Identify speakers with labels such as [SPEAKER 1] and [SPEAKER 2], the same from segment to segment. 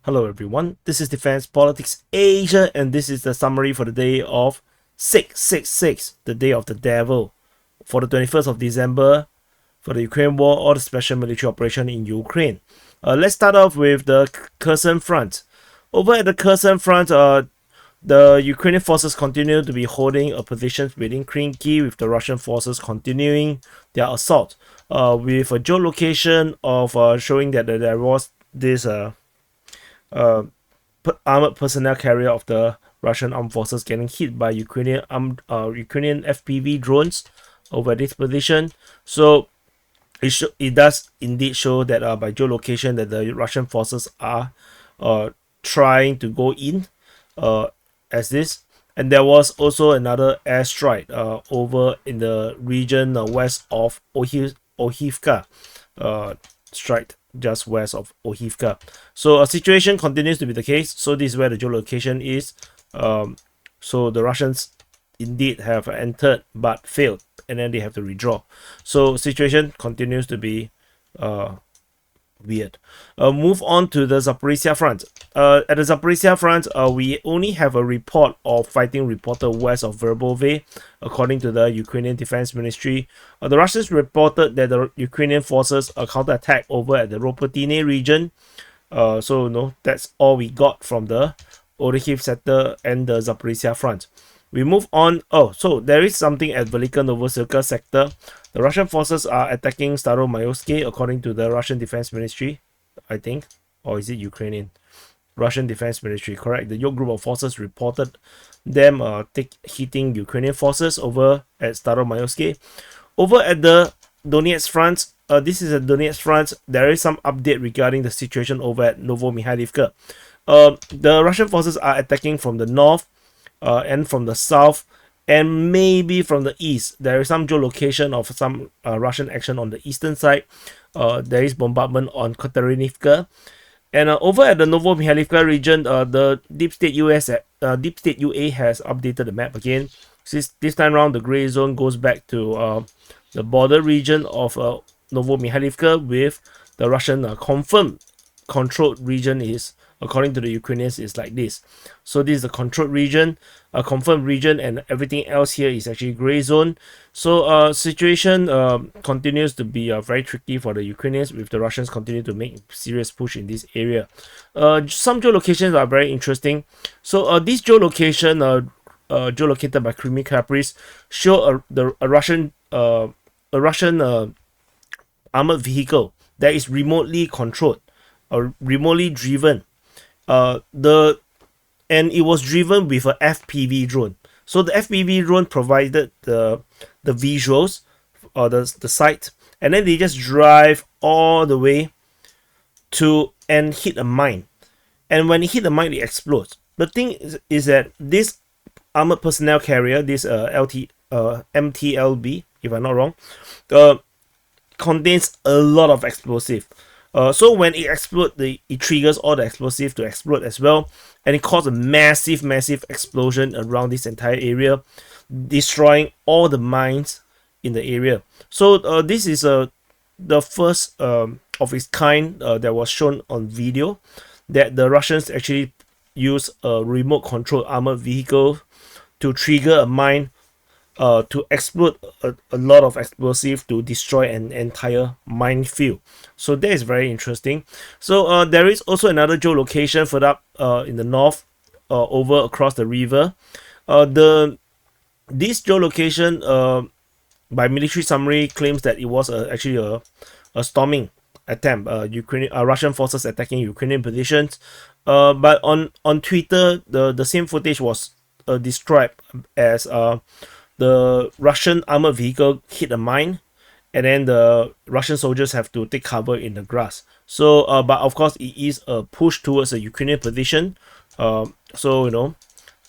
[SPEAKER 1] Hello everyone, this is Defense Politics Asia, and this is the summary for the day of 666, the day of the devil, for the 21st of December, for the Ukraine war or the special military operation in Ukraine. Let's start off with the Kherson Front. Over at the Kherson Front, the Ukrainian forces continue to be holding a position within Krinky, with the Russian forces continuing their assault, with a geolocation of showing that there was this armored personnel carrier of the Russian armed forces getting hit by Ukrainian FPV drones over this position. So it does indeed show that by geolocation that the Russian forces are trying to go in as this. And there was also another airstrike over in the region west of Avdiivka, strike just west of Avdiivka. So a situation continues to be the case. So this is where the geolocation is. So the Russians indeed have entered but failed, and then they have to redraw. So situation continues to be weird. Move on to the Zaporizhzhia Front. At the Zaporizhzhia Front, we only have a report of fighting reported west of Verbove, according to the Ukrainian Defense Ministry. The Russians reported that the Ukrainian forces counterattack over at the Ropotine region. So no, that's all we got from the Avdiivka sector and the Zaporizhzhia Front. We move on. Oh, so there is something at Velika Novosibirsk sector. The Russian forces are attacking Staromayorsky, according to the Russian Defense Ministry, I think. Or is it Ukrainian? Russian Defense Ministry, correct. The York group of forces reported them hitting Ukrainian forces over at Staromayorsky. Over at the Donetsk Front, this is a Donetsk Front. There is some update regarding the situation over at Novomikhailivka. The Russian forces are attacking from the north and from the south, and maybe from the east. There is some geolocation of some Russian action on the eastern side. There is bombardment on Katarinivka. And over at the Novomikhailivka region, the Deep State UA has updated the map again. This time around, the gray zone goes back to the border region of Novomikhailivka, with the Russian confirmed controlled region is, according to the Ukrainians, is like this. So this is the controlled region, a confirmed region, and everything else here is actually gray zone. So situation continues to be very tricky for the Ukrainians, with the Russians continue to make serious push in this area. Some geolocations are very interesting. So this geolocation, geolocated by Kreminna Caprice, show a Russian armored vehicle that is remotely controlled or remotely driven. And it was driven with a FPV drone. So the FPV drone provided the visuals or the site, and then they just drive all the way to and hit a mine. And when it hit the mine, it explodes. The thing is that this armored personnel carrier, this MTLB, if I'm not wrong, contains a lot of explosive. So when it explodes, it triggers all the explosive to explode as well, and it causes a massive explosion around this entire area, destroying all the mines in the area. So this is the first of its kind that was shown on video, that the Russians actually use a remote controlled armored vehicle to trigger a mine, to explode a lot of explosive to destroy an entire minefield. So that is very interesting. So there is also another geolocation further up in the north, over across the river. This geolocation by military summary claims that it was actually a storming attempt, Russian forces attacking Ukrainian positions. But on Twitter, the same footage was described as the Russian armored vehicle hit a mine, and then the Russian soldiers have to take cover in the grass. So, but of course, it is a push towards a Ukrainian position. So, you know,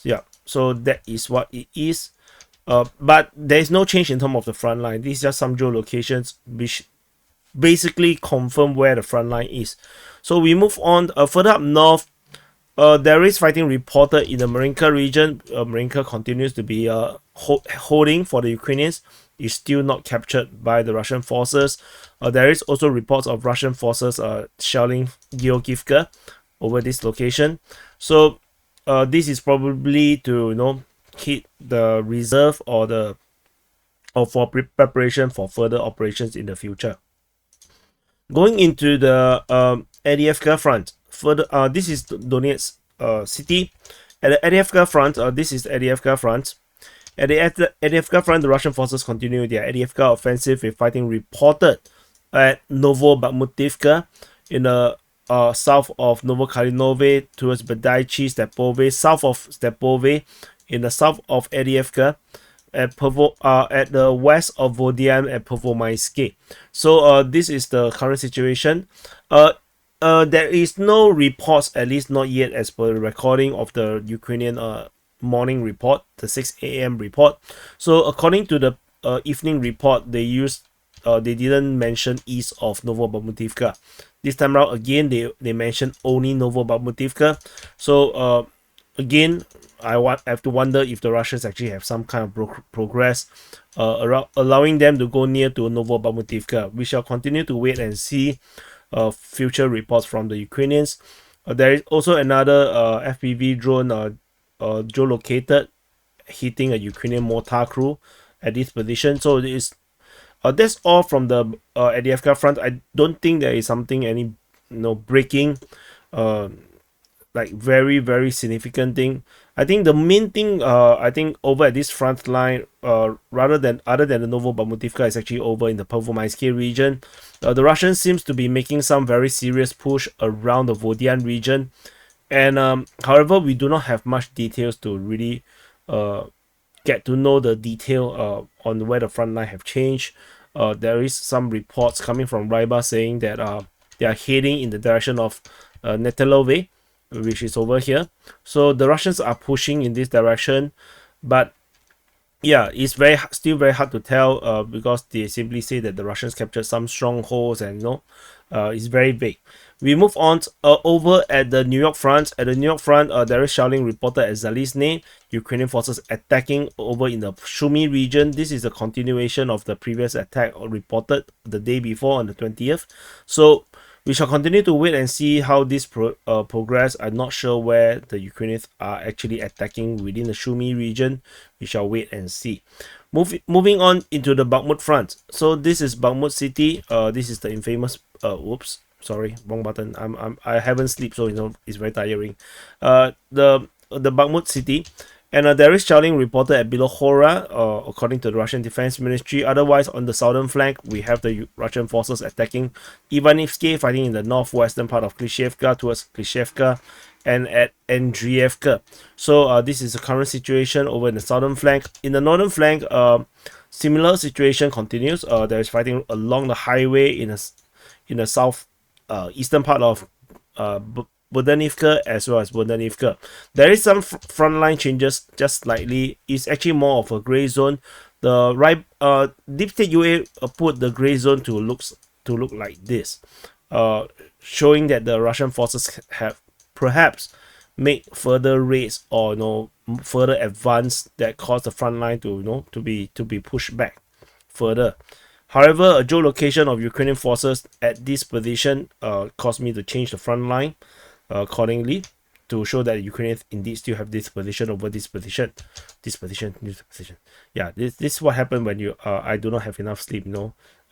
[SPEAKER 1] yeah, so that is what it is. But there is no change in terms of the front line. These are just some geolocations which basically confirm where the front line is. So we move on further up north. There is fighting reported in the Marinka region. Marinka continues to be holding for the Ukrainians. Is still not captured by the Russian forces. There is also reports of Russian forces shelling Georgievka, over this location. So this is probably to keep the reserve or for preparation for further operations in the future. Going into the Avdiivka Front, further this is Donetsk city. At the Avdiivka Front, this is Avdiivka Front. At the Avdiivka Front, the Russian forces continue their Avdiivka offensive with fighting reported at Novobakhmutivka in the south of Novokalinove towards Badaichi, Stepove, south of Stepove, in the south of Avdiivka, at the west of Vodian and Pervomaisky. So this is the current situation. There is no reports, at least not yet, as per the recording of the Ukrainian morning report, the 6 a.m. report. So according to the evening report, they didn't mention east of Novobakhmutivka. This time around, again, they mentioned only Novobakhmutivka. So again, I have to wonder if the Russians actually have some kind of progress allowing them to go near to Novobakhmutivka. We shall continue to wait and see future reports from the Ukrainians. There is also another FPV drone geolocated hitting a Ukrainian mortar crew at this position. So it is that's all from the Avdiivka Front. I don't think there is any breaking like very, very significant thing. I think the main thing I think over at this front line, other than the Novobakhmutivka, is actually over in the Pervomaisky region. The Russians seems to be making some very serious push around the Vodian region, and however, we do not have much details to really get to know the detail on where the front line have changed. There is some reports coming from Ryba saying that they are heading in the direction of Netelove, which is over here. So the Russians are pushing in this direction, but yeah, it's still very hard to tell because they simply say that the Russians captured some strongholds, and it's very vague. We move on over at the New York Front. At the New York Front, there is shelling reported at Zalizne. Ukrainian forces attacking over in the Sumy region. This is a continuation of the previous attack reported the day before on the 20th. So we shall continue to wait and see how this progress. I'm not sure where the Ukrainians are actually attacking within the Sumy region. We shall wait and see. Moving on into the Bakhmut Front. So this is Bakhmut city. This is the infamous. Whoops, sorry, wrong button. I haven't slept, so it's very tiring. The Bakhmut city. And there is shelling reported at Bilohora, according to the Russian Defense Ministry. Otherwise, on the southern flank, we have the Russian forces attacking Ivanivsky, fighting in the northwestern part of Klishevka towards Klishevka, and at Andrievka. So this is the current situation over in the southern flank. In the northern flank, similar situation continues. There is fighting along the highway in the south eastern part of Bodanivka as well as Bodanivka. There is some frontline changes, just slightly. It's actually more of a gray zone. The right Deep State UA put the gray zone to look like this, showing that the Russian forces have perhaps made further raids or further advance that caused the front line to be pushed back further. However, a geolocation of Ukrainian forces at this position caused me to change the front line accordingly to show that Ukrainians indeed still have this position over this position. Yeah, this is what happened when I do not have enough sleep.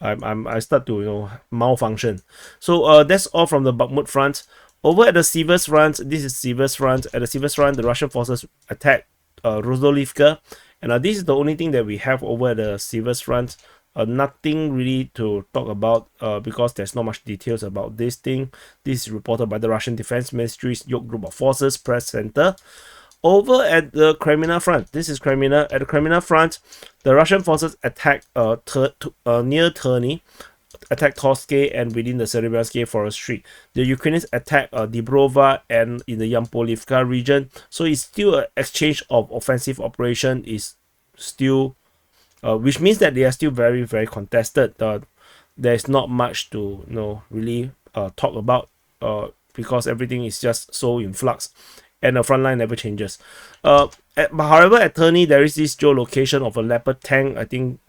[SPEAKER 1] I start to malfunction. So that's all from the Bakhmut Front. Over at the Siversk Front, this is Siversk Front. At the Siversk Front, the Russian forces attacked Rozdolivka, and this is the only thing that we have over at the Siversk Front. Nothing really to talk about because there's not much details about this thing. This is reported by the Russian Defense Ministry's Yoke Group of Forces Press Center. Over at the Kreminna Front, this is Kreminna. At the Kreminna Front, the Russian forces attacked near Terny, attacked Torske and within the Serebransky forestry. The Ukrainians attacked Dibrova and in the Yampolivka region. So it's still an exchange of offensive operation is still which means that they are still very, very contested. There's not much to really talk about because everything is just so in flux and the front line never changes. However, at Terny, there is this geolocation of a Leopard tank. I think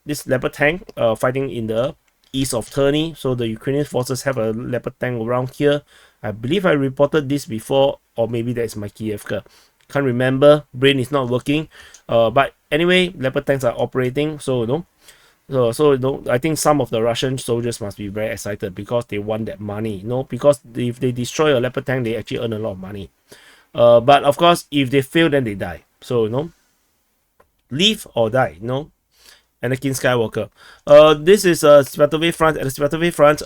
[SPEAKER 1] this Leopard tank fighting in the east of Terny. So the Ukrainian forces have a Leopard tank around here I believe I reported this before, or maybe that's my Kievka. Can't remember. Brain is not working. But anyway, Leopard tanks are operating. So I think some of the Russian soldiers must be very excited because they want that money. Because if they destroy a Leopard tank, they actually earn a lot of money. But of course, if they fail, then they die. So live or die. Anakin Skywalker. This is Svatove Front. At the Svatove Front,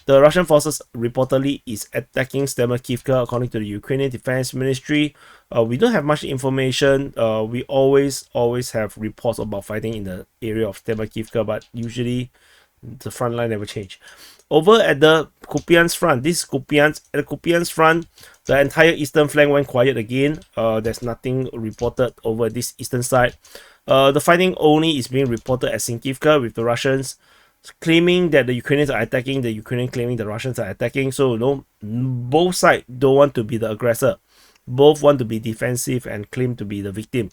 [SPEAKER 1] the Russian forces reportedly is attacking Stemerkivka, according to the Ukrainian Defense Ministry. We don't have much information. We always have reports about fighting in the area of Stemerkivka, but usually the front line never change. Over at the Kupyansk Front, this is Kupyansk. At the Kupyansk Front, the entire eastern flank went quiet again. There's nothing reported over this eastern side. The fighting only is being reported at Sinkivka, with the Russians claiming that the Ukrainians are attacking, the Ukrainians claiming the Russians are attacking. So both sides don't want to be the aggressor. Both want to be defensive and claim to be the victim.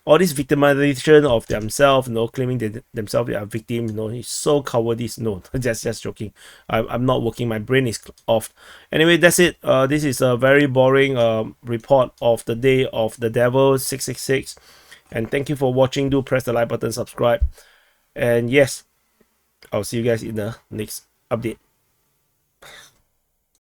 [SPEAKER 1] All this victimization of themselves, claiming that themselves they are victim, it's so cowardice. No, just joking. I'm not working. My brain is off. Anyway, that's it. This is a very boring report of the day of the devil 666. And thank you for watching. Do press the like button, subscribe, and yes, I'll see you guys in the next update.